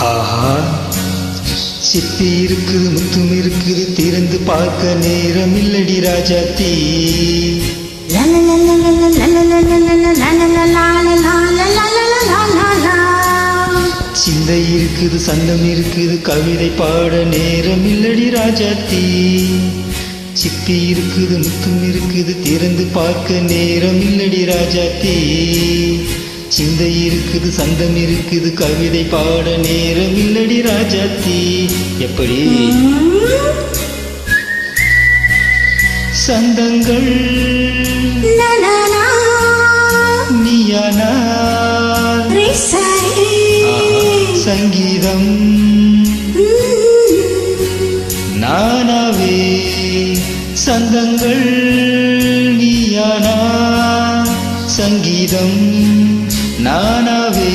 ஆஹா, சிப்பி இருக்குது, முத்தும் இருக்குது, திறந்து பார்க்க நேரம் இல்லடி ராஜாத்தி. சிந்தை இருக்குது, சந்தம் இருக்குது, கவிதை பாட நேரம் இல்லடி ராஜாத்தி. சிப்பி இருக்குது, முத்தும் இருக்குது, திறந்து பார்க்க நேரம் இல்லடி ராஜாத்தி. சிந்தை இருக்குது, சந்தம் இருக்குது, கவிதை பாட நேரம் இல்லடி ராஜாத்தி. எப்படி சந்தங்கள் நீயானா சங்கீதம் நானாவே. சந்தங்கள் நீயானா சங்கீதம் நானாவே.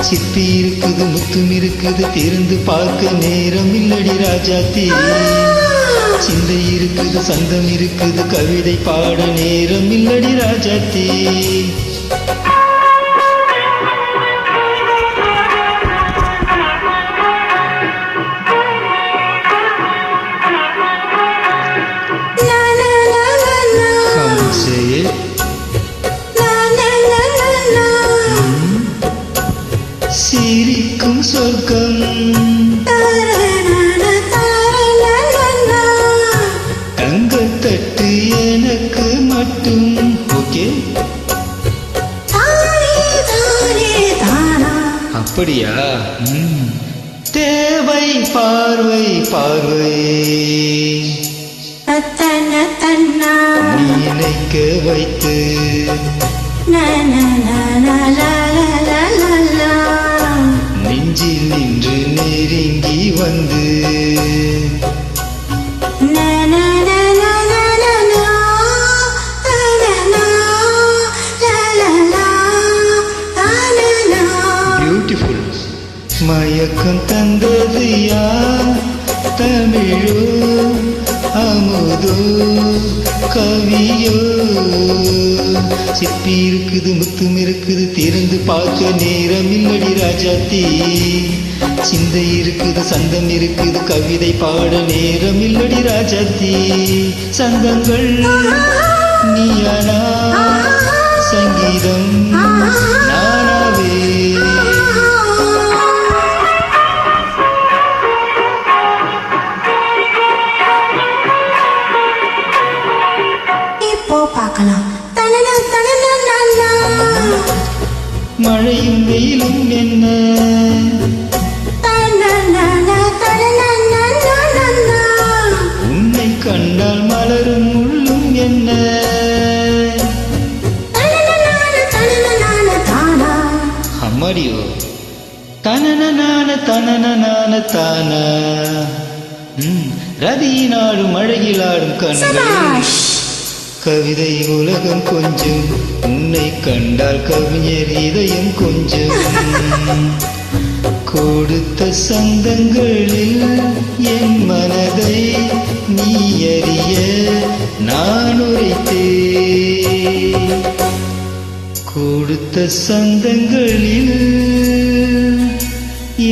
சிப்பி இருக்குது, முத்தும் இருக்குது, திறந்து பார்க்க நேரம் இல்லடி ராஜாத்தி. சிந்தை இருக்குது, சந்தம் இருக்குது, கவிதை பாட நேரம் இல்லடி ராஜாத்தி. சிரிக்கும் சொர்க்கம் தங்கத்தட்டு எனக்கு மட்டும். ஓகே, அப்படியா? தேவை பார்வை பார்வை நினைக்க வைத்து நெஞ்சில் நின்று நெருங்கி வந்து பியூட்டிஃபுல். மயக்கம் தந்தது யார்? தமிழோ அமுதோ கவியோ? சிப்பி இருக்குது, முத்தும் இருக்குது, திறந்து பார்க்க நேரம் இல்லடி ராஜாத்தி. சிந்தை இருக்குது, சந்தம் இருக்குது, கவிதை பாட நேரம் இல்லடி ராஜாத்தி. சந்தங்கள் நீயானா சங்கீதம் நானாவே. பார்க்கலாம். மழையும் வெயிலும் என்ன, உன்னை கண்டால் மலரும் முள்ளும் என்ன. அம்மாடியோ தனன தனன தானா. ரதியினாடும் அழகிலாடும் கண்கள். கவிதை உலகம் கொஞ்சம், உன்னை கண்டால் கவிஞர் இதயம் கொஞ்சம். கொடுத்த சந்தங்களில் என் மனதை நீ அறிய நான் உரைத்தேன். கொடுத்த சந்தங்களில்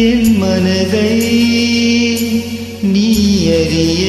என் மனதை நீ அறிய